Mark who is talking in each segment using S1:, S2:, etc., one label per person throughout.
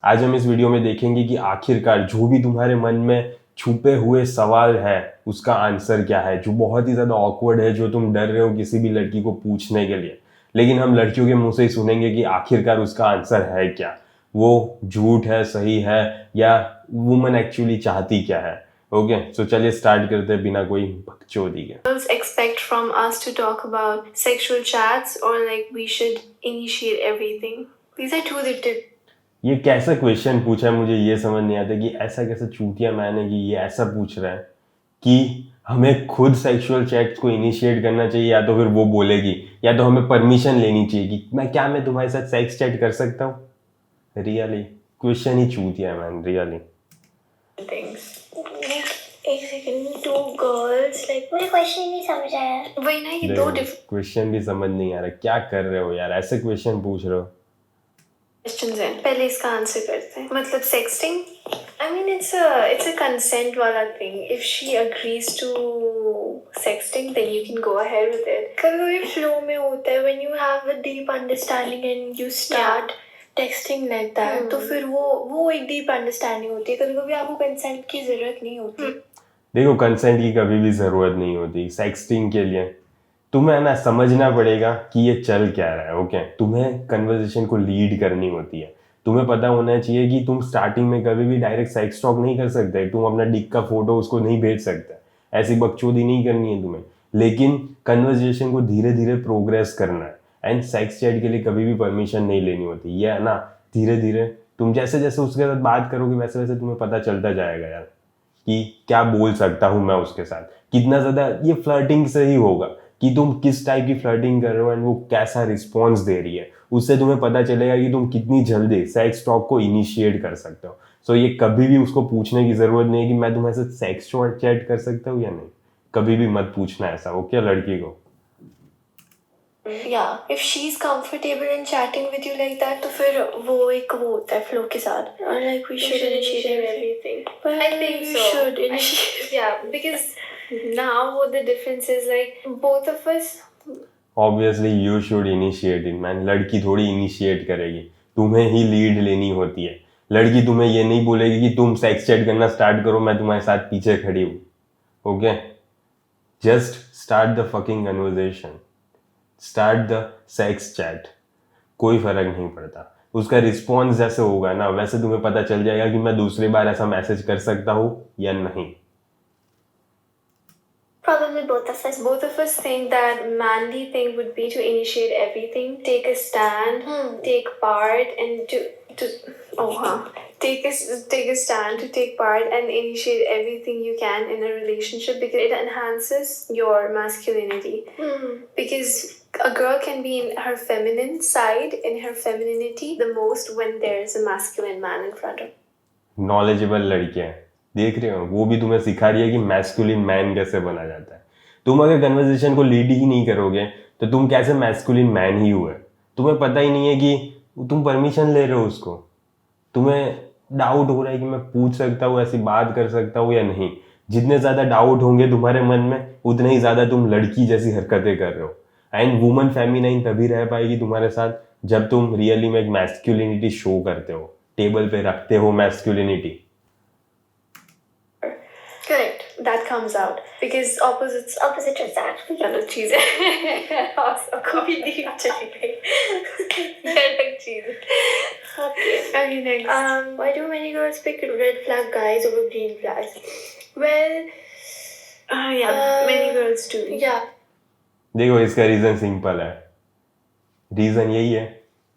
S1: आज हम इस वीडियो में देखेंगे कि आखिरकार जो भी तुम्हारे मन में छुपे हुए सवाल है उसका आंसर क्या है, जो बहुत ही ज़्यादा ऑकवर्ड है, जो तुम डर रहे हो किसी भी लड़की को पूछने के लिए, लेकिन हम लड़कियों के मुंह से ही सुनेंगे कि आखिरकार उसका आंसर है क्या, वो झूठ है, सही है, या वुमन एक्चुअली चाहती क्या है। ओके, सो चलिए स्टार्ट करते हैं बिना कोई बकचोदी के।
S2: Girls expect from us to talk about sexual chats or like we should initiate everything. These are two different.
S1: ये कैसा क्वेश्चन पूछा है, मुझे ये समझ नहीं आता कि ऐसा कैसा चूतिया मैंने कि ये ऐसा पूछ रहा है कि हमें खुद सेक्सुअल चैट्स को इनिशिएट करना चाहिए, या तो फिर वो बोलेगी, या तो हमें परमिशन लेनी चाहिए कि मैं तुम्हारे साथ सेक्स चैट कर सकता हूँ। रियली क्वेश्चन ही चूतिया है मैन, रियली।
S2: Things. एक सेकंड, two girls like
S3: मुझे क्वेश्चन ही नहीं समझ आया।
S2: वही ना, ये दो different
S1: क्वेश्चन भी समझ नहीं आ रहा, क्या कर रहे हो यार, ऐसे क्वेश्चन पूछ रहे हो।
S2: questions हैं। पहले इसका आंसर करते हैं। मतलब sexting, I mean it's a consent वाला thing. If she agrees to sexting, then you can go ahead with it.
S3: कभी flow में होता है when you have a deep understanding and you start texting like that, तो फिर वो एक deep understanding होती है। कभी-कभी आपको consent की जरूरत नहीं होती।
S1: देखो, कंसेंट की कभी भी जरूरत नहीं होती सेक्सटिंग के लिए। तुम्हें ना समझना पड़ेगा कि ये चल क्या रहा है। ओके, तुम्हें कन्वर्सेशन को लीड करनी होती है। तुम्हें पता होना चाहिए कि तुम स्टार्टिंग में कभी भी डायरेक्ट सेक्स टॉक नहीं कर सकते, तुम अपना डिक का फोटो उसको नहीं भेज सकते, ऐसी बकचोदी नहीं करनी है तुम्हें। लेकिन कन्वर्सेशन को धीरे धीरे प्रोग्रेस करना है, एंड सेक्स चैट के लिए कभी भी परमिशन नहीं लेनी होती। ये है ना, धीरे धीरे तुम जैसे जैसे उसके साथ बात करोगे वैसे वैसे तुम्हें पता चलता जाएगा यार कि क्या बोल सकता हूँ मैं उसके साथ, कितना ज़्यादा। ये फ्लर्टिंग से ही होगा कि तुम किस टाइप की फ्लर्टिंग कर रहे हो एंड वो कैसा रिस्पॉन्स दे रही है, उससे तुम्हें पता चलेगा कि तुम कितनी जल्दी सेक्स टॉक को इनिशिएट कर सकते हो। सो ये कभी भी उसको पूछने की ज़रूरत नहीं है कि मैं तुम्हारे साथ सेक्स चैट कर सकता हूँ या नहीं। कभी भी मत पूछना ऐसा, ओके, लड़की को।
S3: Yeah, if she's comfortable in chatting with you like that, तो फिर वो होता है flow के साथ। Or like we should initiate everything.
S2: But I think
S3: we
S2: so.
S3: should initiate.
S2: Yeah, because now what the difference is, like both of us.
S1: Obviously you should initiate it man. लड़की थोड़ी initiate करेगी, तुम्हें ही lead लेनी होती है। लड़की तुम्हें ये नहीं बोलेगी कि तुम सेक्स चैट करना स्टार्ट करो, मैं तुम्हारे साथ पीछे खड़ी हूँ। Okay, just start the fucking conversation, start the sex chat, कोई फर्क नहीं पड़ता। उसका रिस्पॉन्स जैसे होगा ना वैसे तुम्हें पता चल जाएगा कि मैं दूसरी बार ऐसा मैसेज कर सकता हूँ या नहीं।
S3: Probably both of us.
S2: Both of us think that manly thing would be to initiate everything, take a stand, take part, and take a stand to take part and initiate everything you can in a relationship, because it enhances your masculinity. Because a girl can be in her feminine side, in her femininity the most when there's a masculine man in front of.
S1: Knowledgeable लड़कियां देख रहे हो, वो भी तुम्हें सिखा रही है कि मैस्कुलिन मैन कैसे बना जाता है। तुम अगर कन्वर्सेशन को लीड ही नहीं करोगे तो तुम कैसे मैस्कुलिन मैन ही हुए। तुम्हें पता ही नहीं है कि तुम परमिशन ले रहे हो उसको। तुम्हें डाउट हो रहा है कि मैं पूछ सकता हूँ, ऐसी बात कर सकता हूँ या नहीं। जितने ज़्यादा डाउट होंगे तुम्हारे मन में उतने ही ज़्यादा तुम लड़की जैसी हरकतें कर रहे हो। एंड वुमन फेमिनाइन तभी रह पाएगी तुम्हारे साथ जब तुम रियली में एक मैस्कुलिनिटी शो करते हो, टेबल पे रखते हो masculinity.
S2: Correct. That comes out because opposite
S3: attract.
S2: चलो चीज़ है।
S3: कोई नहीं चली गई।
S2: अलग चीज़।
S3: Okay, next. Why do many girls pick red flag guys over green flags? Well,
S2: many girls do.
S3: Yeah.
S1: देखो, इसका रीज़न सिंपल है। रीज़न यही है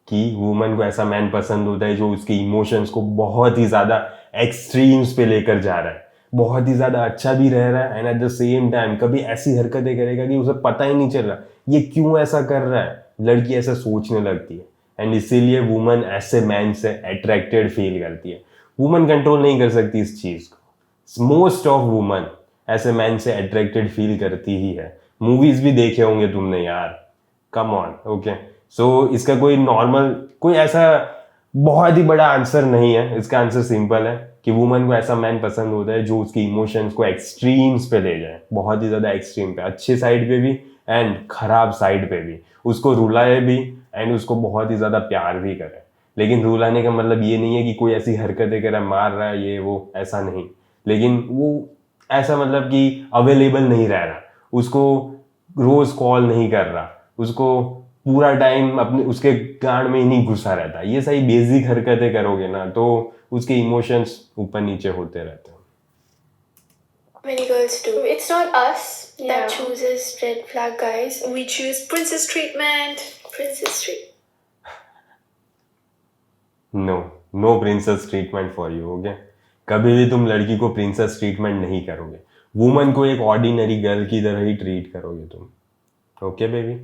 S1: कि वुमन को ऐसा मैन पसंद होता है जो उसके इमोशंस को बहुत ही ज़्यादा एक्सट्रीम्स पे लेकर जा रहा है, बहुत ही ज़्यादा अच्छा भी रह रहा है, and at the same time कभी ऐसी हरकतें करेगा कि उसे पता ही नहीं चल रहा ये क्यों ऐसा कर रहा है। लड़की ऐसा सोचने लगती है, एंड इसीलिए वुमन ऐसे मैन से अट्रैक्टेड फील करती है। वुमन कंट्रोल नहीं कर सकती इस चीज़ को। मोस्ट ऑफ वुमन ऐसे मैन से अट्रैक्टेड फील करती ही है। मूवीज भी देखे होंगे तुमने यार, कम ऑन। ओके, सो इसका कोई नॉर्मल, कोई ऐसा बहुत ही बड़ा आंसर नहीं है। इसका आंसर सिंपल है कि वुमन को ऐसा मैन पसंद होता है जो उसकी इमोशंस को एक्सट्रीम्स पे ले जाए, बहुत ही ज़्यादा एक्सट्रीम पे, अच्छी साइड पे भी एंड खराब साइड पे भी, उसको रुलाए भी एंड उसको बहुत ही ज़्यादा प्यार भी करे। लेकिन रूल आने का मतलब ये नहीं है कि कोई ऐसी हरकतें कर रहा है, मार रहा है, ये वो, ऐसा नहीं। लेकिन वो ऐसा मतलब कि अवेलेबल नहीं रह रहा, उसको रोज कॉल नहीं कर रहा, उसको पूरा टाइम अपने उसके गांड में ही नहीं घुसा रहता, ये सही बेसिक हरकतें करोगे ना तो उसके इमोशंस ऊपर नीचे होते रहते हैं।
S3: Many girls do. It's not us
S2: Yeah.
S3: that chooses red flag guys.
S2: We choose princess treatment.
S3: Princess treat.
S1: No, no princess treatment for you, okay? कभी भी तुम लड़की को प्रिंसेस ट्रीटमेंट नहीं करोगे, वुमन को एक ऑर्डिनरी गर्ल की तरह ही ट्रीट करोगे तुम, ओके बेबी?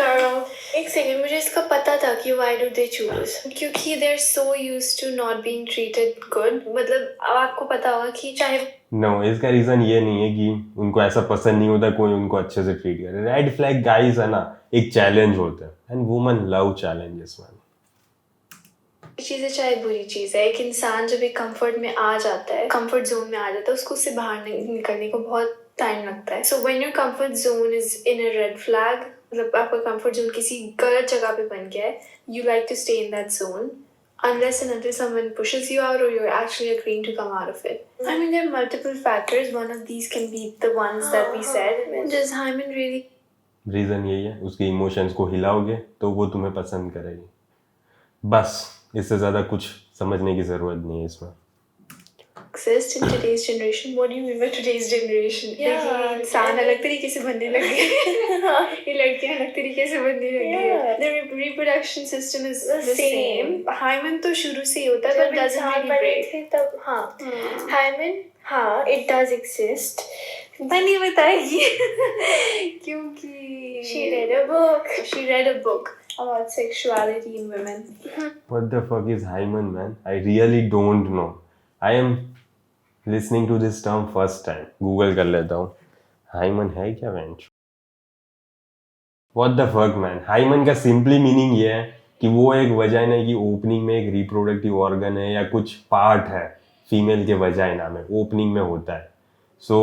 S2: Girl.
S3: एक सेकंड, मुझे इसका पता था कि why do they choose.
S2: क्योंकि they're so used to not being treated good. मतलब आपको पता होगा कि चाहे
S1: नो, इसका रीजन ये नहीं है कि उनको ऐसा पसंद नहीं होता कोई उनको अच्छे से ट्रीट करे। रेड फ्लैग गाइस है ना, एक चैलेंज होता है, and woman love challenges man.
S2: चीज़ है चाहे बुरी चीज़ है, एक इंसान जब एक कंफर्ट में आ जाता है, कंफर्ट जोन में आ जाता है, उसको उससे बाहर निकलने को बहुत टाइम लगता है। So when your comfort zone is in a red flag, मतलब आपका कंफर्ट जोन किसी गलत जगह पे बन गया है, you like to stay in that zone unless and until someone pushes you out or you're actually agreeing to come out of it. I mean, there are multiple factors. One of these can be the ones that we said. Does Hyman really
S1: reason यही है, उसके emotions को हिलाओगे तो वो तुम्हें पसंद करेगी, बस इससे ज्यादा कुछ समझने की जरूरत नहीं है इसमें।
S2: exist in today's generation? What do you mean by today's generation?
S3: Yeah,
S2: ये इंसान अलग तरीके से बनने लग गए, ये लड़कियां अलग तरीके से बनने लग गई है। The reproduction system is the same. Hymen तो शुरू से ही होता है, but doesn't really break.
S3: तब हाँ, Hymen हाँ, it does exist.
S2: बनी बताएगी क्योंकि
S3: She read a book.
S2: She read a book about sexuality in women.
S1: What the fuck is hymen, man? I really don't know. I am listening to this term first time. Google कर लेता हूँ, hymen है क्या bench? What the fuck, man? hymen का simply meaning ये है कि वो एक वजाइना की ओपनिंग में एक रिप्रोडक्टिव ऑर्गन है या कुछ पार्ट है फीमेल के वजाइना में, ओपनिंग में होता है। सो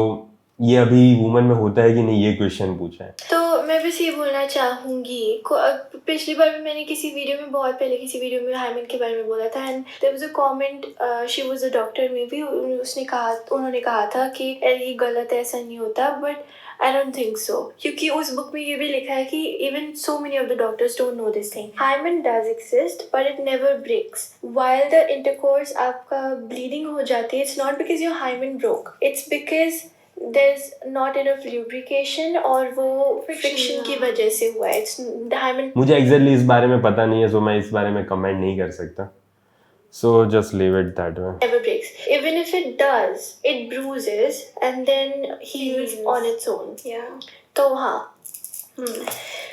S1: ये अभी वुमन में होता है कि नहीं, ये क्वेश्चन पूछा है।
S3: तो मैं बस ये बोलना चाहूँगी, पिछली बार भी मैंने किसी वीडियो में, बहुत पहले किसी वीडियो में हाइमन के बारे में बोला था, and there was a comment, she was a doctor में भी, उन्होंने कहा था कि ये गलत है, ऐसा नहीं होता, but I don't think so, क्योंकि उस बुक में ये भी लिखा है कि even so many of the doctors don't know this thing. Hymen does exist but it never breaks. While the intercourse आपका ब्लीडिंग हो जाती है, it's not because your hymen broke, it's because there's not enough lubrication और वो friction की वजह से हुआ है। It's hymen.
S1: मुझे एग्जैक्टली इस बारे में पता नहीं है, सो मैं इस बारे में कमेंट नहीं कर सकता, so just leave it that way.
S3: Never breaks. Even if it does, it bruises and then heals on its own.
S2: Yeah.
S3: तो हाँ,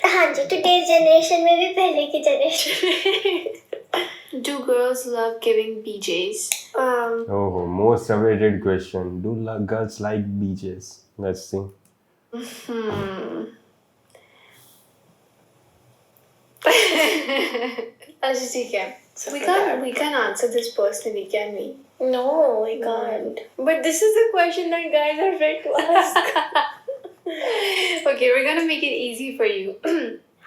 S3: हाँ जी, today's generation में भी पहले की generation में
S2: Do girls love giving BJs?
S1: Oh, most awaited question. Do girls like BJs? Let's see.
S2: अच्छा ठीक है. We can answer this personally, can we?
S3: No, we can't. But this is the question that guys are afraid to ask.
S2: Okay, we're gonna make it easy for you.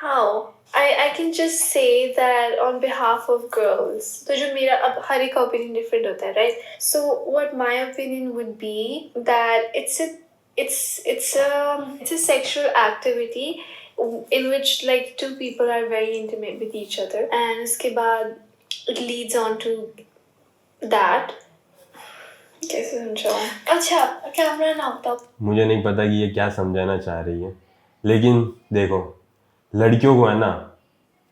S3: How?
S2: I can just say that on behalf of girls, तो जो मेरा अब हर एक का opinion different होता है, right? So what my opinion would be that it's a sexual activity in which like two people are very intimate with each other, and उसके बाद it leads on to that. कैसे समझाऊँ?
S3: अच्छा, camera ना होता।
S1: मुझे नहीं पता कि ये क्या समझाना चाह रही है, लेकिन देखो, लड़कियों को है ना,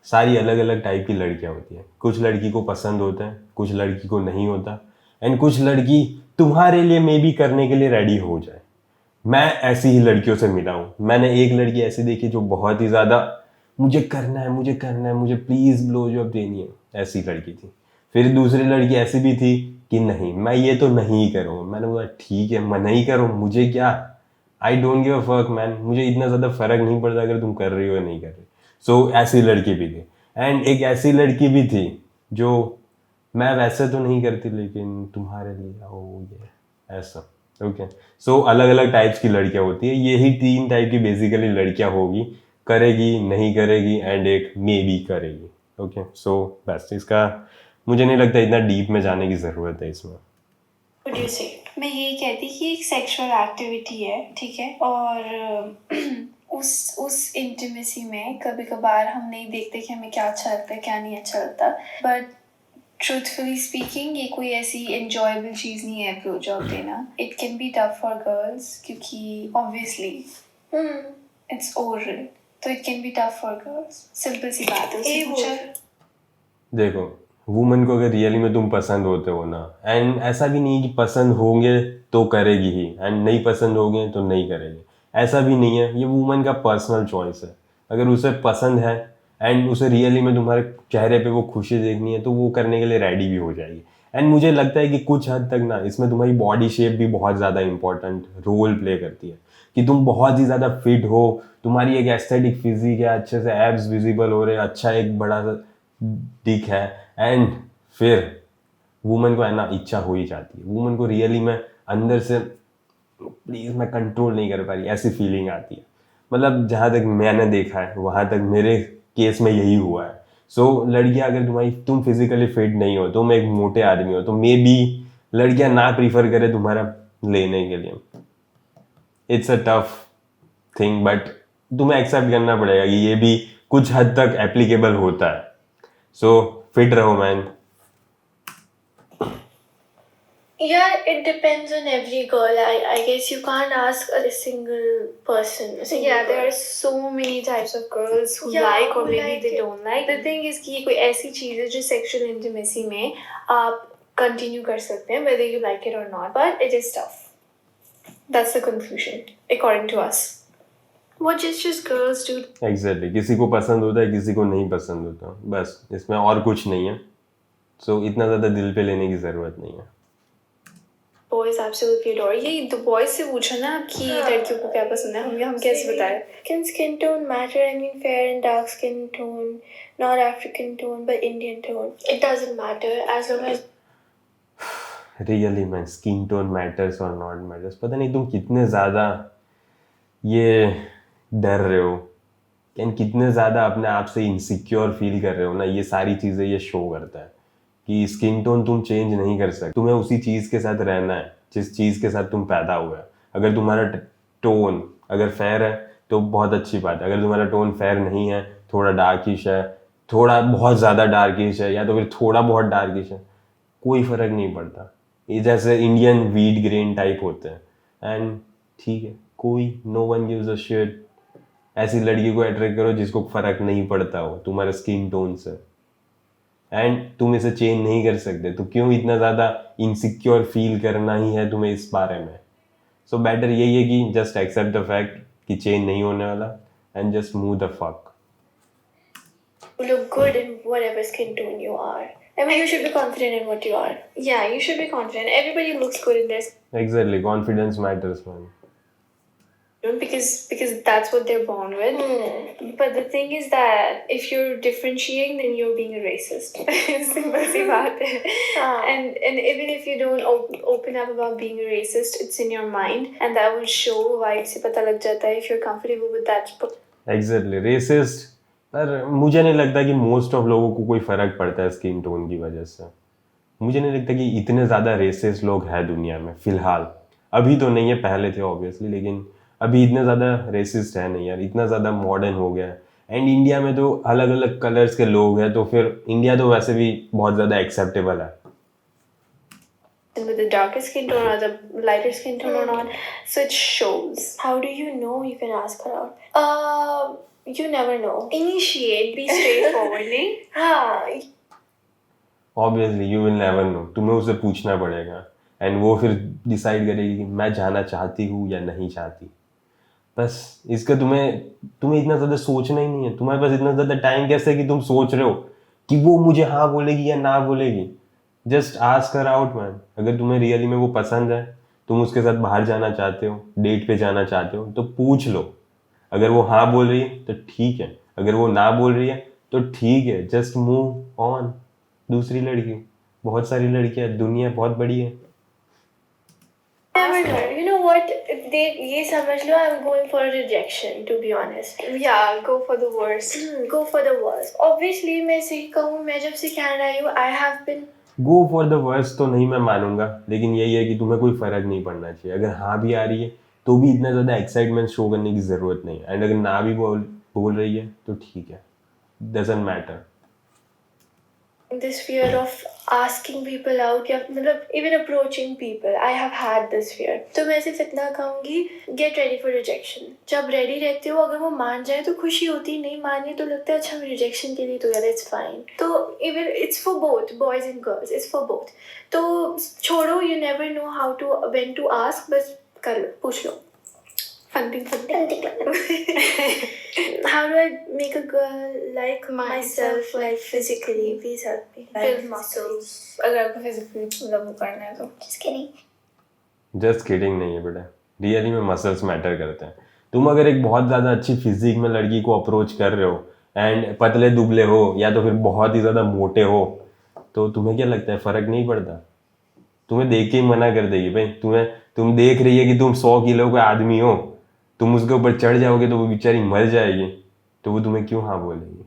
S1: सारी अलग अलग टाइप की लड़कियां होती हैं। कुछ लड़की को पसंद होता है, कुछ लड़की को नहीं होता, एंड कुछ लड़की तुम्हारे लिए मे भी करने के लिए रेडी हो जाए। मैं ऐसी ही लड़कियों से मिला हूँ। मैंने एक लड़की ऐसी देखी जो बहुत ही ज़्यादा मुझे करना है, मुझे प्लीज़ ब्लो जॉब देनी है, ऐसी लड़की थी। फिर दूसरी लड़की ऐसी भी थी कि नहीं, मैं ये तो नहीं करूँगा। मैंने बोला ठीक है, मैं नहीं करूँ, मुझे क्या, I don't give a fuck man, मुझे इतना ज़्यादा फर्क नहीं पड़ता अगर तुम कर रही हो या नहीं कर रही। सो ऐसी लड़की भी थी, एंड एक ऐसी लड़की भी थी जो मैं वैसे तो नहीं करती लेकिन तुम्हारे लिए हो गया ऐसा। ओके, सो अलग अलग टाइप्स की लड़कियां होती है, यही 3 टाइप की बेसिकली लड़कियां होगी। करेगी नहीं करेगी एंड एक मे बी करेगी। ओके, सो बस इसका मुझे नहीं लगता इतना डीप में जाने की ज़रूरत है इसमें।
S3: Would you say?
S2: मैं यही कहती कि एक सेक्सुअल एक्टिविटी है, ठीक है, और उस इंटीमेसी में कभी कभार हम नहीं देखते कि हमें क्या अच्छा लगता है क्या नहीं अच्छा लगता, बट ट्रूथफुली स्पीकिंग ये कोई ऐसी एंजॉयबल चीज़ नहीं है ब्लो जॉब देना। It can be tough for girls क्योंकि ऑब्वियसली इट्स ओरल, तो it can be tough for girls. Simple सी बात है। उससे पूछा
S1: देखो, वुमन को अगर रियली में तुम पसंद होते हो ना, एंड ऐसा भी नहीं है कि पसंद होंगे तो करेगी ही एंड नहीं पसंद होंगे तो नहीं करेगी, ऐसा भी नहीं है। ये वुमन का पर्सनल चॉइस है। अगर उसे पसंद है एंड उसे रियली में तुम्हारे चेहरे पे वो खुशी देखनी है तो वो करने के लिए रेडी भी हो जाएगी। एंड मुझे लगता है कि कुछ हद तक ना इसमें तुम्हारी बॉडी शेप भी बहुत ज़्यादा इंपॉर्टेंट रोल प्ले करती है कि तुम बहुत ही ज़्यादा फिट हो, तुम्हारी एक एस्थेटिक फिजिक है, अच्छे से एब्स विजिबल हो रहे हैं, अच्छा एक बड़ा सा दिख है, एंड फिर वुमन को है ना इच्छा हो ही जाती है। वुमन को रियली में अंदर से प्लीज़ मैं कंट्रोल नहीं कर पा रही ऐसी फीलिंग आती है। मतलब जहाँ तक मैंने देखा है वहाँ तक मेरे केस में यही हुआ है। सो लड़कियाँ अगर तुम फिजिकली फिट नहीं हो, तुम एक मोटे आदमी हो, तो मे बी लड़कियाँ ना प्रीफर करे तुम्हारा लेने के लिए। It's a tough thing, but तुम्हें एक्सेप्ट करना पड़ेगा कि ये भी कुछ हद तक एप्लीकेबल होता है। सो फिट रहो man.
S3: Yeah, it depends on every girl. I guess you can't ask a single person. A single
S2: Yeah,
S3: girl.
S2: there are so many types of girls who
S3: Yeah,
S2: like or
S3: who
S2: maybe
S3: like
S2: they
S3: it.
S2: don't like. The thing is कि ये कोई ऐसी चीज़ है जो sexual intimacy में आप continue कर सकते हैं whether you like it or not, but it is tough. That's the conclusion according to us. What just girls do?
S1: Exactly, किसी को पसंद होता है किसी को नहीं पसंद होता, बस इसमें और कुछ नहीं है। सो इतना ज़्यादा दिल पे लेने की ज़रूरत नहीं है।
S2: Boys absolutely adore. ये the boys से पूछो ना कि लड़कियों को क्या पसंद है, हम कैसे बताएं?
S3: Can skin tone matter? I mean, fair and dark skin tone, not African tone, but Indian tone. It doesn't matter as long as
S1: really man, skin tone matters और नॉट मैटर्स, पता नहीं तुम कितने ज़्यादा ये डर रहे हो एंड कितने ज़्यादा अपने आप से इनसिक्योर फील कर रहे हो ना। ये सारी चीज़ें ये शो करता है कि स्किन टोन तुम चेंज नहीं कर सकते। तुम्हें उसी चीज़ के साथ रहना है जिस चीज़ के साथ तुम पैदा हुए हो। अगर तुम्हारा टोन अगर फेयर है तो बहुत अच्छी बात है। अगर तुम्हारा टोन फेयर नहीं है, थोड़ा डार्किश है, थोड़ा बहुत ज़्यादा डार्किश है, या तो फिर थोड़ा बहुत डार्किश है, कोई फ़र्क नहीं पड़ता। ये जैसे इंडियन वीट ग्रेन टाइप होते हैं एंड ठीक है, कोई no one gives a shit. ऐसी लड़की को अट्रैक्ट करो जिसको फ़र्क नहीं पड़ता हो तुम्हारे स्किन टोन से, एंड तुम इसे चेंज नहीं कर सकते, तो क्यों इतना ज़्यादा इनसिक्योर फील करना ही है तुम्हें इस बारे में। सो बेटर यही है कि जस्ट एक्सेप्ट द फैक्ट कि चेंज नहीं होने वाला and just move the fuck.
S3: you look good in whatever skin tone you are. I mean, you should be confident in what you are.
S2: Yeah, you should be confident. Everybody looks good in their skin
S1: exactly, confidence matters man.
S2: because that's what they're born with. But the thing is that if you're differentiating, then you're being a racist. Simple सी बात है. And even if you don't open up about being a racist, it's in your mind, and that will show vibe से पता लग जाता है if you're comfortable with that.
S1: Exactly, resist. पर मुझे नहीं लगता कि मोस्ट ऑफ लोगों को कोई फ़र्क पड़ता है स्किन टोन की वजह से। मुझे नहीं लगता कि इतने ज़्यादा रेसिस्ट लोग हैं दुनिया में फ़िलहाल। अभी तो नहीं है, पहले थे ऑब्वियसली, लेकिन अभी इतने ज़्यादा रेसिस्ट है नहीं यार। इतना ज़्यादा मॉडर्न हो गया है एंड इंडिया में तो अलग अलग कलर्स के लोग हैं, तो फिर इंडिया तो वैसे भी बहुत ज़्यादा एक्सेप्टेबल है।
S2: With the darker skin tone or the lighter skin tone or not, so it shows.
S3: How do you know? You can ask her out. You never know.
S2: Initiate, be straightforward, नहीं?
S3: हाँ.
S1: Obviously you will never know, तुम्हें उसे पूछना पड़ेगा and वो फिर decide करेगी कि मैं जाना चाहती हूँ या नहीं चाहती। बस इसका तुम्हें इतना ज़्यादा सोचना ही नहीं है। तुम्हारे पास इतना ज़्यादा टाइम कैसे है कि तुम सोच रहे हो कि वो मुझे हाँ बोलेगी या ना बोलेगी। Just ask her out man. अगर तुम्हें रियली में वो पसंद है, तुम उसके साथ बाहर जाना चाहते हो, डेट पे जाना चाहते हो, तो पूछ लो। अगर वो हाँ बोल रही है तो ठीक है, अगर वो ना बोल रही है तो ठीक है, जस्ट मूव ऑन। दूसरी लड़की, बहुत सारी लड़कियां, दुनिया बहुत बड़ी है।
S3: Never know. You know what? ये समझ लो, I'm going for a rejection, to be honest.
S2: Yeah, go for the worst.
S3: Go for the worst. Obviously, मैं सही कहूँ, मैं जब से कनाडा आई हूँ, I have been.
S1: Go for the worst तो नहीं मैं मानूंगा, लेकिन यही है कि तुम्हें कोई फर्क नहीं पड़ना चाहिए। अगर हाँ भी आ रही है तो भी इतना ज़्यादा एक्साइटमेंट शो करने की ज़रूरत नहीं है, एंड अगर ना भी बोल रही है तो ठीक है, doesn't matter.
S3: This fear of asking people out, या मतलब even approaching people, I have had this fear. तो मैं सिर्फ इतना कहूँगी, get ready for rejection. जब ready रहते हो, अगर वो मान जाए तो खुशी होती, नहीं माने तो लगता है अच्छा मैं rejection के लिए तो यार it's fine. तो even it's for both boys and girls, it's for both. तो छोड़ो, you never know how to when to ask, बस कर लो, पूछ लो.
S2: Fun thing.
S3: How do I make a girl like myself, like physically? Please help me.
S2: Build muscles. अगर आपको physically मतलब वो करना है तो.
S3: Just kidding.
S1: जस्ट किडिंग नहीं है बेटा, रियली में मसल्स मैटर करते हैं। तुम अगर एक बहुत ज़्यादा अच्छी फिजिक में लड़की को अप्रोच कर रहे हो एंड पतले दुबले हो या तो फिर बहुत ही ज़्यादा मोटे हो, तो तुम्हें क्या लगता है फ़र्क नहीं पड़ता? तुम्हें देख के ही मना कर देगी भाई। तुम देख रही है कि तुम 100 किलो का आदमी हो, तुम उसके ऊपर चढ़ जाओगे तो वो बेचारी मर जाएगी, तो वो तुम्हें क्यों हाँ बोलेगी?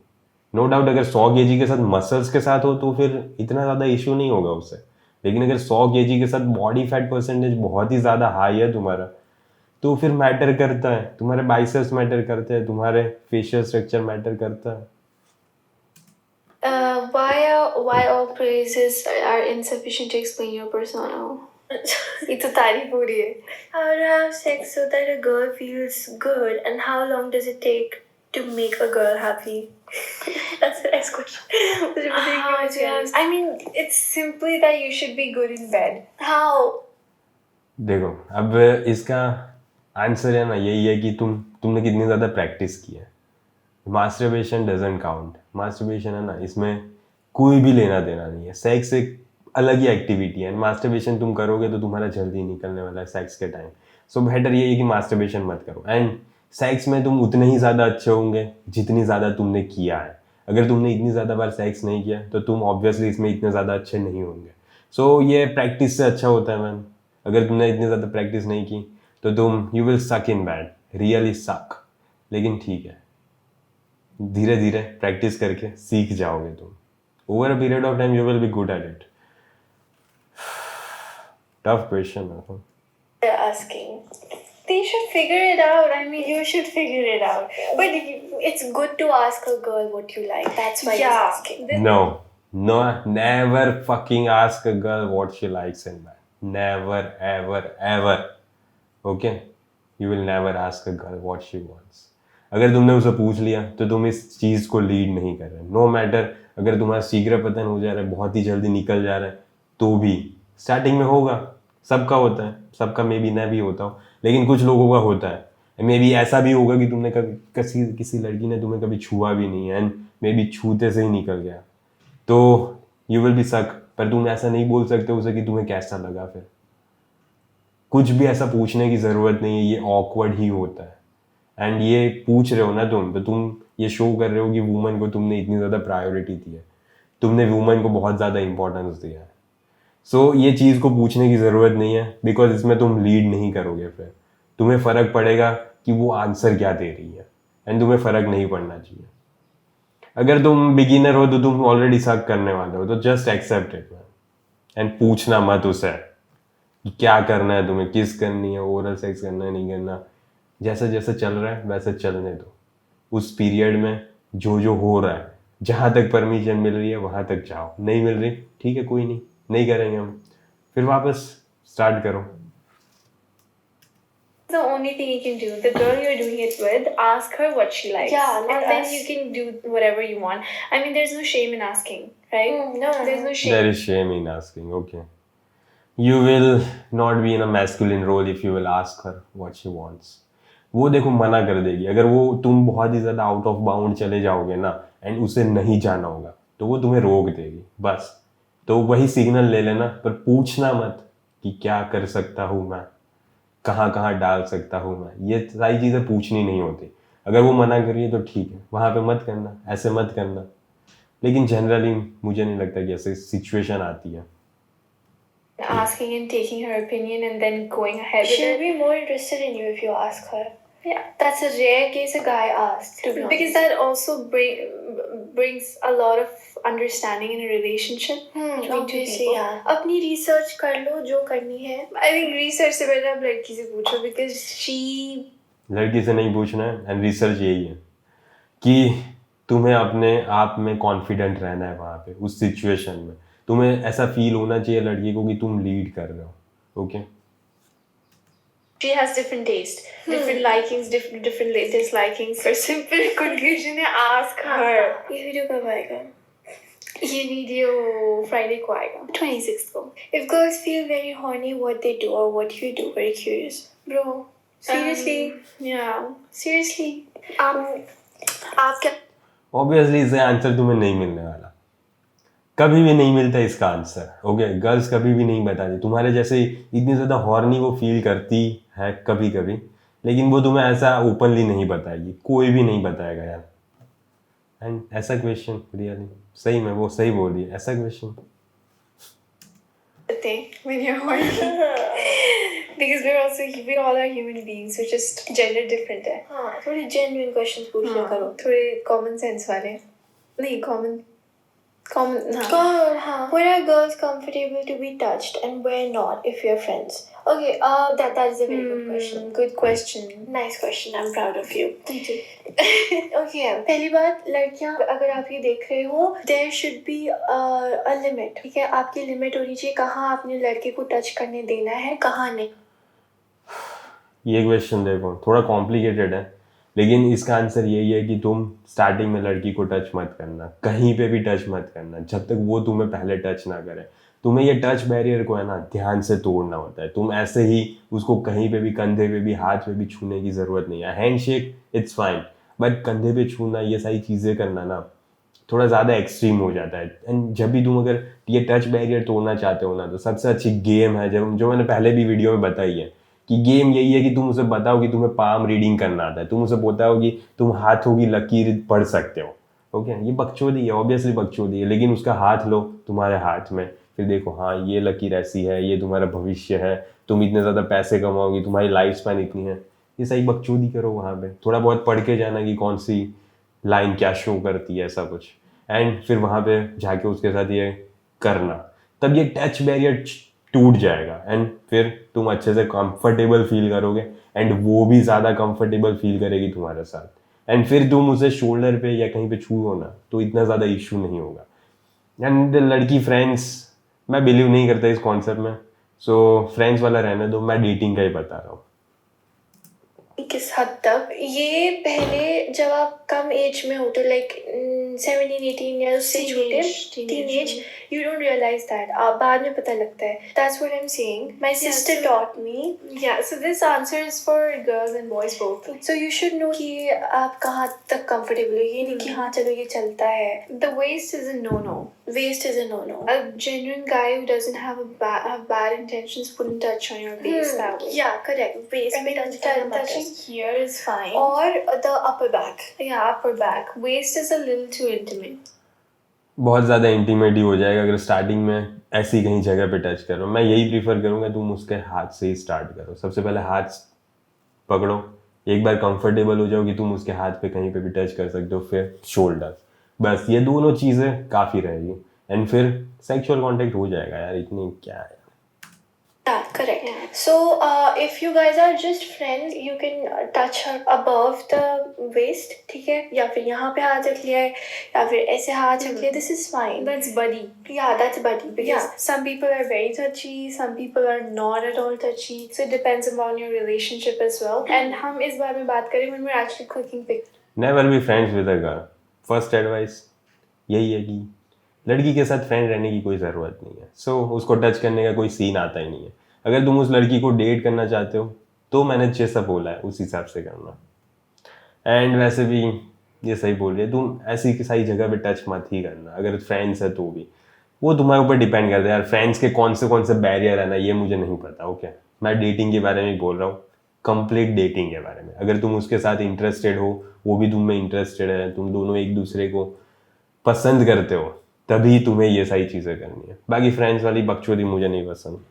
S1: नो डाउट अगर 100 kg के साथ मसल्स के साथ हो तो फिर इतना ज़्यादा इशू नहीं होगा उससे, लेकिन अगर 100 kg के साथ बॉडी फैट परसेंटेज बहुत ही ज़्यादा हाई है तुम्हारा, तो फिर मैटर करता है, तुम्हारे बाइसेप्स मैटर करते हैं, तुम्हारे फेशियल स्ट्रक्चर मैटर करता है।
S2: Why all praises are insufficient to explain your persona? ये तो तारीफ हो रही है.
S3: How to have sex so that a girl feels good, and how long does it take to make a girl happy? That's the next question.
S2: I mean, it's simply that you should be good in bed.
S3: How?
S1: देखो अब इसका answer है ना, यही है कि तुमने कितनी ज़्यादा प्रैक्टिस की है। Masturbation doesn't count. मास्टरबेशन है ना, इसमें कोई भी लेना देना नहीं है। सेक्स एक अलग ही एक्टिविटी है, मास्टरबेशन तुम करोगे तो तुम्हारा जल्दी निकलने वाला है सेक्स के टाइम। सो बेटर ये है कि मास्टरबेशन मत करो, एंड सेक्स में तुम उतने ही ज़्यादा अच्छे होंगे जितनी ज़्यादा तुमने किया है। अगर तुमने इतनी ज़्यादा बार सेक्स नहीं किया तो तुम ऑब्वियसली इसमें इतने ज़्यादा अच्छे नहीं होंगे। सो ये प्रैक्टिस से अच्छा होता है मैम। अगर तुमने इतनी ज़्यादा प्रैक्टिस नहीं की तो तुम यू विल सक इन बैड, रियली सक। लेकिन ठीक है, धीरे धीरे प्रैक्टिस करके सीख जाओगे तुम। Over a period of time you will be good at it. Tough question है।
S3: They're asking.
S2: They should figure it out. I mean,
S3: You should figure it out. But it's good to ask a girl what you like. That's why he's asking.
S1: No, never fucking ask a girl what she likes in bed. Never, ever. Okay? You will never ask a girl what she wants. अगर तुमने उसे पूछ लिया तो तुम इस चीज़ को lead नहीं कर रहे। नो मैटर अगर तुम्हारा शीघ्र पतन हो जा रहा है, बहुत ही जल्दी निकल जा रहा है, तो भी स्टार्टिंग में होगा, सबका होता है, सबका मे बी ना भी होता हो, लेकिन कुछ लोगों का होता है। मे बी ऐसा भी होगा कि तुमने कभी किसी लड़की ने तुम्हें कभी छुआ भी नहीं है, एंड मे बी छूते से ही निकल गया, तो यू विल बी सक। पर तुम ऐसा नहीं बोल सकते उसे कि तुम्हें कैसा लगा। फिर कुछ भी ऐसा पूछने की ज़रूरत नहीं है, ये ऑकवर्ड ही होता है। एंड ये पूछ रहे हो ना तुम, तो तुम ये शो कर रहे हो कि वुमन को तुमने इतनी ज़्यादा प्रायोरिटी दी है, तुमने वुमन को बहुत ज़्यादा इंपॉर्टेंस दिया है। सो ये चीज़ को पूछने की ज़रूरत नहीं है, बिकॉज इसमें तुम लीड नहीं करोगे। फिर तुम्हें फ़र्क पड़ेगा कि वो आंसर क्या दे रही है, एंड तुम्हें फ़र्क नहीं पड़ना चाहिए। अगर तुम बिगिनर हो तो तुम ऑलरेडी सक करने वाले हो, तो जस्ट एक्सेप्ट इट मैन, एंड पूछना मत उसे कि क्या करना है तुम्हें, किस करनी है, ओरल सेक्स करना है नहीं करना। जैसा जैसा चल रहा है वैसे चलने दो। उस पीरियड में जो हो रहा है, जहाँ तक परमिशन मिल रही है वहाँ तक जाओ, नहीं मिल रही ठीक है, कोई नहीं करेंगे हम, फिर वापस स्टार्ट करो।
S2: The only thing you can do, the girl you're doing it with, ask her what she likes.
S3: Yeah, not
S2: and then
S3: us.
S2: you can do whatever you want. I mean, there's no shame in asking, right?
S3: No.
S2: There's no shame.
S1: There is shame in asking, okay. You will not be in a masculine role if you will ask her what she wants. वो देखो मना कर देगी। अगर वो तुम बहुत ही ज़्यादा आउट ऑफ बाउंड चले जाओगे ना, एंड उसे नहीं जाना होगा, तो वो तुम्हें रोक देगी बस। तो वही सिग्नल ले लेना, पर पूछना मत कि क्या कर सकता हूँ मैं, कहाँ डाल सकता हूँ मैं। ये सारी चीज़ें पूछनी नहीं होती। अगर वो मना करिए तो ठीक है, वहाँ पे मत करना, ऐसे मत करना। लेकिन जनरली मुझे नहीं लगता कि ऐसे सिचुएशन आती है।
S2: asking and taking her opinion and then going ahead with
S3: She'll
S2: it.
S3: be more interested in you if you ask her.
S2: Yeah.
S3: That's a rare case a guy asked, to be honest.
S2: Because that also brings a lot of understanding in a relationship. between two
S3: obviously,
S2: people.
S3: yeah. अपनी research कर लो जो करनी है.
S2: I think research से better आप लड़की से पूछो because she
S1: लड़की से नहीं पूछना है, एंड रिसर्च यही है कि तुम्हें अपने आप में कॉन्फिडेंट रहना है वहाँ पे उस सिचुएशन में. तुम्हें ऐसा फील होना चाहिए लड़की को कि तुम लीड कर रहे हो. Okay
S2: she has different taste, different likings, different dislikings. For simple conclusion है ask her.
S3: ये video कब आएगा?
S2: ये वीडियो फ्राइडे को आएगा 26th को.
S3: If girls feel very horny, what they do or what you do? Very curious, bro. Seriously?
S2: Yeah, seriously.
S3: आप क्या?
S1: ऑब्वियसली इसका आंसर तुम्हें नहीं मिलने वाला, कभी भी नहीं मिलता इसका आंसर. ओके गर्ल्स कभी भी नहीं बताती तुम्हारे जैसे इतनी ज़्यादा हॉर्नी वो फील करती है कभी कभी, लेकिन वो तुम्हें ऐसा ओपनली नहीं बताएगी, कोई भी नहीं बताएगा यार. एंड ऐसा क्वेश्चन रियली सही में वो सही बोल रही है, ऐसा question
S2: when you're horny because we all are human beings, so just gender different है.
S3: हाँ, थोड़ी genuine questions पूछ लिया करो.
S2: थोड़े common sense वाले नहीं common हाँ.
S3: God, हाँ. Where are girls comfortable to be touched and where not if you're friends? Okay, that is a very good question.
S2: Good question.
S3: Nice question. I'm proud of you.
S2: Thank you.
S3: Okay, पहली बात लड़कियाँ अगर आप ये देख रहे हो there should be a limit. ठीक है, आपकी लिमिट होनी चाहिए कहाँ आपने लड़के को टच करने देना है कहाँ नहीं.
S1: ये क्वेश्चन देखो थोड़ा कॉम्प्लिकेटेड है, लेकिन इसका आंसर यही है कि तुम स्टार्टिंग में लड़की को टच मत करना, कहीं पे भी टच मत करना जब तक वो तुम्हें पहले टच ना करे. तुम्हें ये टच बैरियर को है ना ध्यान से तोड़ना होता है. तुम ऐसे ही उसको कहीं पे भी कंधे पे भी हाथ पे भी छूने की ज़रूरत नहीं है. हैंडशेक इट्स फाइन, बट कंधे पे छूना ये सारी चीज़ें करना ना थोड़ा ज़्यादा एक्सट्रीम हो जाता है. एंड जब भी तुम अगर ये टच बैरियर तोड़ना चाहते हो ना तो सबसे अच्छी गेम है जो मैंने पहले भी वीडियो में बताई है कि गेम यही है कि तुम उसे बताओ कि तुम्हें पाम रीडिंग करना आता है, तुम उसे बताओ कि तुम हाथों की लकीर पढ़ सकते हो. ओके ये बकचोदी है, ऑब्वियसली बकचोदी है, लेकिन उसका हाथ लो तुम्हारे हाथ में, फिर देखो हाँ ये लकीर ऐसी है, ये तुम्हारा भविष्य है, तुम इतने ज़्यादा पैसे कमाओगी, तुम्हारी लाइफ स्पैन इतनी है. ये सही बकचोदी करो वहाँ पे, थोड़ा बहुत पढ़ के जाना कि कौन सी लाइन क्या शो करती है ऐसा कुछ, एंड फिर वहाँ पे जाके उसके साथ ये करना, तब ये टच बैरियर टूट जाएगा एंड फिर तुम अच्छे से कंफर्टेबल फील करोगे एंड वो भी ज़्यादा कंफर्टेबल फील करेगी तुम्हारे साथ. एंड फिर तुम उसे शोल्डर पे या कहीं पे छूओ ना तो इतना ज़्यादा इशू नहीं होगा. एंड लड़की फ्रेंड्स मैं बिलीव नहीं करता इस कॉन्सेप्ट में, सो फ्रेंड्स वाला रहने दो, मैं डेटिंग का ही बता रहा हूँ.
S3: किस हद तक ये पहले जब आप कम एज में होते लाइक 17-18 या उससे छोटे teenage you don't realize that आप बाद में पता लगता है. That's what I'm saying. My sister taught me.
S2: Yeah, so this answer is for girls and boys both.
S3: So you should know कि आप कहाँ तक comfortable हो. ये नहीं कि हाँ चलो ये चलता है.
S2: The waist is a no-no.
S3: Waist is a no-no.
S2: A genuine guy who doesn't have bad intentions wouldn't touch on your waist that way.
S3: Yeah, correct. Waist
S2: I mean, touching here is fine.
S3: Or the upper back.
S2: Yeah, upper back. Waist is a little too intimate.
S1: बहुत ज़्यादा intimate ही हो जाएगा अगर starting में ऐसी कहीं जगह पे टच करो. मैं यही प्रीफर करूँगा तुम उसके हाथ से ही स्टार्ट करो. सबसे पहले हाथ पकड़ो, एक बार कंफर्टेबल हो जाओ कि तुम उसके हाथ पे कहीं पे भी टच कर सकते हो, फिर शोल्डर, बस ये दोनों चीज़ें काफ़ी रहेगी एंड फिर सेक्सुअल कांटेक्ट हो जाएगा यार, इतनी क्या है.
S3: Yeah, correct. Yeah. So, if you guys are just friends, you can touch her above the waist, ठीक है? या फिर यहाँ पे हाथ रख लिया है, या फिर ऐसे हाथ रख लिया. This is fine.
S2: That's buddy.
S3: Yeah, that's buddy. Because
S2: Yeah, some people are very touchy, some people are not at all touchy. So it depends upon your relationship as well. And हम इस बारे में बात करें when we're actually clicking pic.
S1: Never be friends with a girl. First advice यही है कि लड़की के साथ फ्रेंड रहने की कोई ज़रूरत नहीं है. सो उसको टच करने का कोई सीन आता ही नहीं है. अगर तुम उस लड़की को डेट करना चाहते हो तो मैंने जैसा बोला है उस हिसाब से करना. एंड वैसे भी ये सही बोल रही है, तुम ऐसी सही जगह पे टच मत ही करना. अगर फ्रेंड्स है तो भी वो तुम्हारे ऊपर डिपेंड करता है यार. फ्रेंड्स के कौन से बैरियर है ना ये मुझे नहीं पता. ओके मैं डेटिंग के बारे में बोल रहा हूँ, कंप्लीट डेटिंग के बारे में. अगर तुम उसके साथ इंटरेस्टेड हो, वो भी तुम में इंटरेस्टेड है, तुम दोनों एक दूसरे को पसंद करते हो, तभी तुम्हें ये सारी चीजें करनी है। बाकी फ्रेंड्स वाली बकचोदी मुझे नहीं पसंद।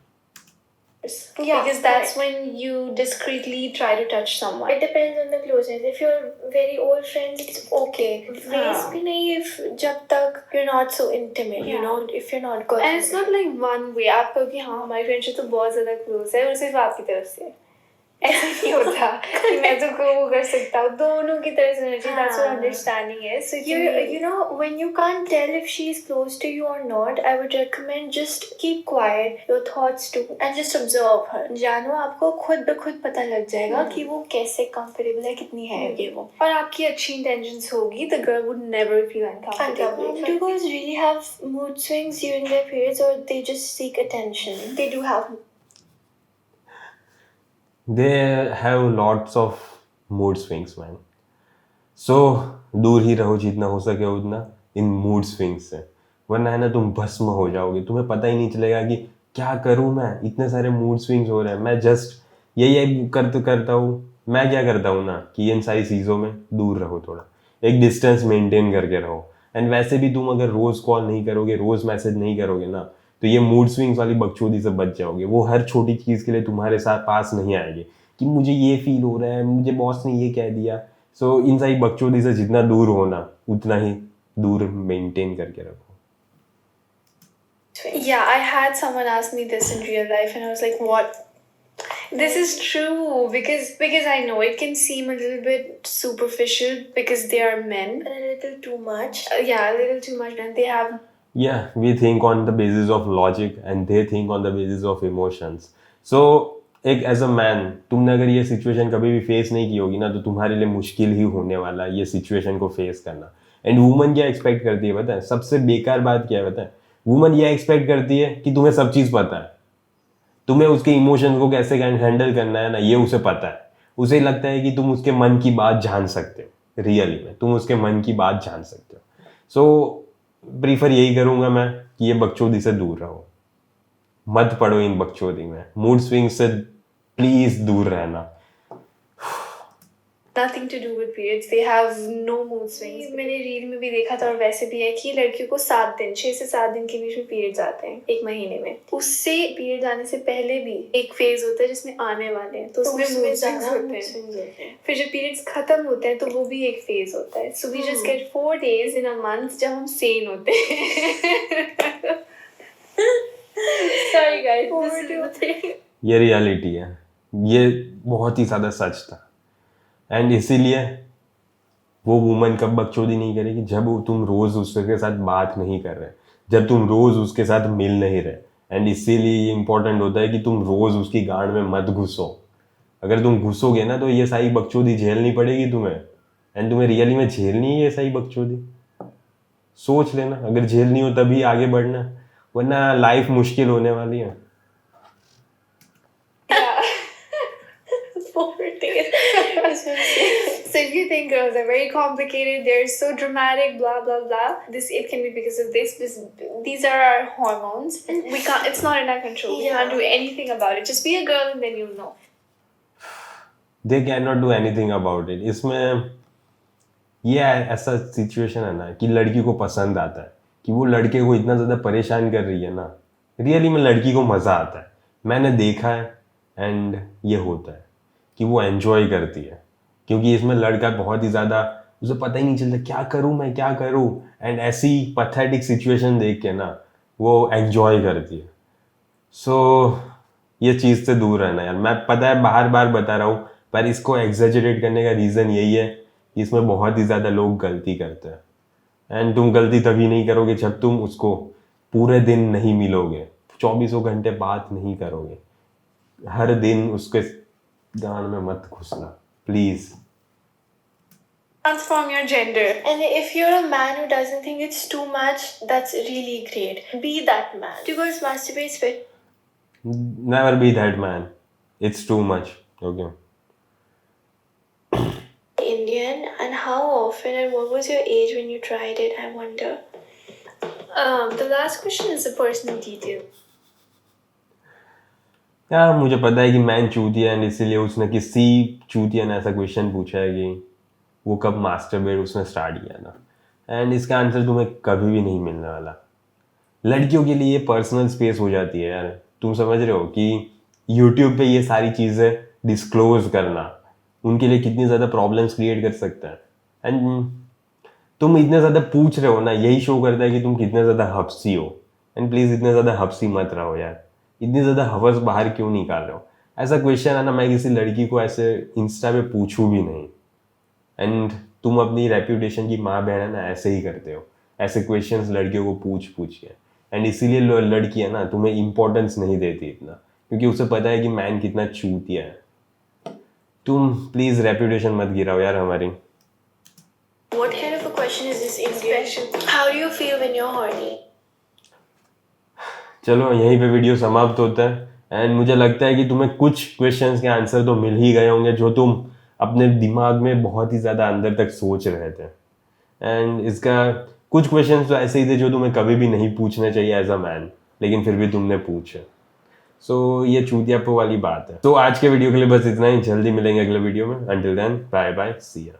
S3: Yeah,
S2: because that's
S3: right.
S2: when you discreetly try to touch someone.
S3: It depends on the closeness. If you're very old friends, it's okay. Ways भी नहीं if जब तक you're not so intimate, you
S2: Yeah.
S3: know, if you're not good.
S2: And it's not like one way. आप कहोगे हाँ हमारी friendship तो बहुत ज्यादा क्लोज है और सिर्फ आपकी तरफ से ऐसा नहीं होता कि मैं तो को वो कर सकता हूँ, दोनों की तरफ से होना चाहिए। That's what
S3: हाँ.
S2: understanding is. So
S3: You know, when you can't tell if she's close to you or not, I would recommend just keep quiet, your thoughts too, and just observe her. जानो आपको खुद ब खुद पता लग जाएगा कि वो कैसे comfortable है, कितनी है ये वो.
S2: और आपकी अच्छी intentions होगी, the girl would never feel uncomfortable.
S3: Do girls really have mood swings during their periods, or they just seek attention? They do have.
S1: They have lots of mood swings, man. So दूर ही रहो जितना हो सके उतना in mood swings से, वरना है ना तुम भस्म हो जाओगे। तुम्हें पता ही नहीं चलेगा कि क्या करूं मैं, इतने सारे मूड स्विंग्स हो रहे हैं। मैं जस्ट यही करता हूँ। मैं क्या करता हूँ ना कि इन सारी चीज़ों में दूर रहो, थोड़ा एक डिस्टेंस मेंटेन करके रहो। एंड वैसे भी तुम अगर रोज़ कॉल नहीं करोगे, रोज़ मैसेज नहीं करोगे ना, तो ये मूड स्विंग्स वाली बकचोदी से बच जाओगे। वो हर छोटी चीज़ के लिए तुम्हारे साथ पास नहीं आएगी कि मुझे ये फील हो रहा है, मुझे बॉस ने ये कह दिया। सो इन सारी बकचोदी से जितना दूर होना उतना ही दूर मेंटेन करके रखो।
S2: Yeah, I had someone ask me this in real life and I was like, what? This is true because I know it can seem a little bit superficial because they are men.
S3: A little too much.
S2: Yeah, a little too much, and they have.
S1: Yeah, we think on the basis of logic and they think on the basis of emotions. So एक as a man तुमने अगर ये situation कभी भी face नहीं की होगी ना, तो तुम्हारे लिए मुश्किल ही होने वाला है ये सिचुएशन को फेस करना। एंड वुमन क्या एक्सपेक्ट करती है पता है? सबसे बेकार बात क्या है पता है? वुमन ये एक्सपेक्ट करती है कि तुम्हें सब चीज़ पता है, तुम्हें उसके इमोशंस को कैसे हैंडल करना है ना, ये उसे पता है। उसे लगता है कि तुम उसके मन की बात जान सकते हो, रियली में तुम उसके मन की बात जान सकते हो। सो प्रीफर यही करूँगा मैं कि ये बकचोदी से दूर रहो, मत पड़ो इन बकचोदी में। मूड स्विंग से प्लीज दूर रहना।
S2: Nothing to do with periods. They have no mood swings. मैंने रील में भी देखा था और वैसे भी है कि लड़कियों को 6 से 7 दिन के बीच में पीरियड्स आते हैं एक महीने में। उससे पीरियड्स आने से पहले भी एक फेज होता है जिसमें आने वाले हैं, तो उसमें मूड स्विंग्स होते हैं। फिर जब पीरियड्स खत्म होते हैं तो वो भी एक फेज होता है। So we just get 4 days in a month जब हम सेन होते हैं। Sorry guys, this is the thing.
S1: ये रियलिटी है, ये बहुत ही ज़्यादा सच था। एंड इसीलिए वो वुमन कब बकचोदी नहीं करेगी? जब तुम रोज़ उसके साथ बात नहीं कर रहे, जब तुम रोज़ उसके साथ मिल नहीं रहे। एंड इसीलिए ये इंपॉर्टेंट होता है कि तुम रोज़ उसकी गांड में मत घुसो। अगर तुम घुसोगे ना तो ये सारी बकचोदी झेलनी पड़ेगी तुम्हें। एंड तुम्हें रियली में झेलनी है ये सारी बकचोदी, सोच लेना। अगर झेलनी हो तभी आगे बढ़ना, वरना लाइफ मुश्किल होने वाली है।
S2: So if you think girls are very complicated, they're so dramatic, blah blah blah, it can be because of this. These are our hormones. We can't. It's not in our control. We can't do anything about it. Just be a girl and then you'll know.
S1: They cannot do anything about it. इसमें ये ऐसा situation है ना कि लड़की को पसंद आता है कि वो लड़के को इतना ज़्यादा परेशान कर रही है ना, रियली में लड़की को मज़ा आता है। मैंने देखा है एंड ये होता है कि वो एंजॉय करती है, क्योंकि इसमें लड़का बहुत ही ज़्यादा, उसे पता ही नहीं चलता क्या करूँ मैं, क्या करूँ। एंड ऐसी पैथेटिक सिचुएशन देख के ना वो एंजॉय करती है। सो ये चीज़ से दूर रहना यार। मैं पता है बार बार बता रहा हूँ, पर इसको एग्जेजरेट करने का रीज़न यही है कि इसमें बहुत ही ज़्यादा लोग गलती करते हैं। एंड तुम गलती तभी नहीं करोगे जब तुम उसको पूरे दिन नहीं मिलोगे, 24 घंटे बात नहीं करोगे। हर दिन उसके गान में मत घुसना please.
S2: Transform your gender.
S3: And if you're a man who doesn't think it's too much, that's really great. Be that man. Do girls masturbate fit?
S1: Never be that man. It's too much. Okay.
S3: Indian, and how often, and what was your age when you tried it? I wonder.
S2: The last question is a personal detail.
S1: यार मुझे पता है कि man चूतिया है, इसीलिए उसने किसी चूतिया ने ऐसा क्वेश्चन पूछा है कि वो कब मास्टरबेट उसने स्टार्ट किया ना। एंड इसका आंसर तुम्हें कभी भी नहीं मिलने वाला। लड़कियों के लिए ये पर्सनल स्पेस हो जाती है यार। तुम समझ रहे हो कि यूट्यूब पे ये सारी चीज़ें डिस्क्लोज करना उनके लिए कितनी ज़्यादा प्रॉब्लम्स क्रिएट कर सकता है। एंड तुम इतने ज़्यादा पूछ रहे हो ना, यही शो करता है कि तुम कितने ज़्यादा हफ्सी हो। एंड प्लीज़ इतने ज़्यादा हफ्सी मत रहो यार, इतनी ज़्यादा हवस बाहर क्यों निकाल रहे हो। ऐसा क्वेश्चन है ना, मैं किसी लड़की को ऐसे इंस्टा पे पूछूं भी नहीं। एंड तुम अपनी रेप्यूटेशन की माँ बहन है ना, ऐसे ही करते हो, ऐसे क्वेश्चंस लड़कियों को पूछ के। एंड इसीलिए लड़की है ना तुम्हें इंपॉर्टेंस नहीं देती इतना, क्योंकि उसे पता है कि मैन कितना चूतिया है। तुम प्लीज़ रेप्यूटेशन मत गिराओ यार हमारी।
S3: What kind of a question is this, Indian? How do you feel when you're horny?
S1: चलो यहीं पे वीडियो समाप्त होता है। एंड मुझे लगता है कि तुम्हें कुछ क्वेश्चंस के आंसर तो मिल ही गए होंगे जो तुम अपने दिमाग में बहुत ही ज़्यादा अंदर तक सोच रहे थे। एंड इसका कुछ क्वेश्चंस तो ऐसे ही थे जो तुम्हें कभी भी नहीं पूछना चाहिए एज अ मैन, लेकिन फिर भी तुमने पूछे। सो ये चूतियापो वाली बात है। तो आज के वीडियो के लिए बस इतना ही, जल्दी मिलेंगे अगले वीडियो में। अंटिल देन बाय बाय, सी या।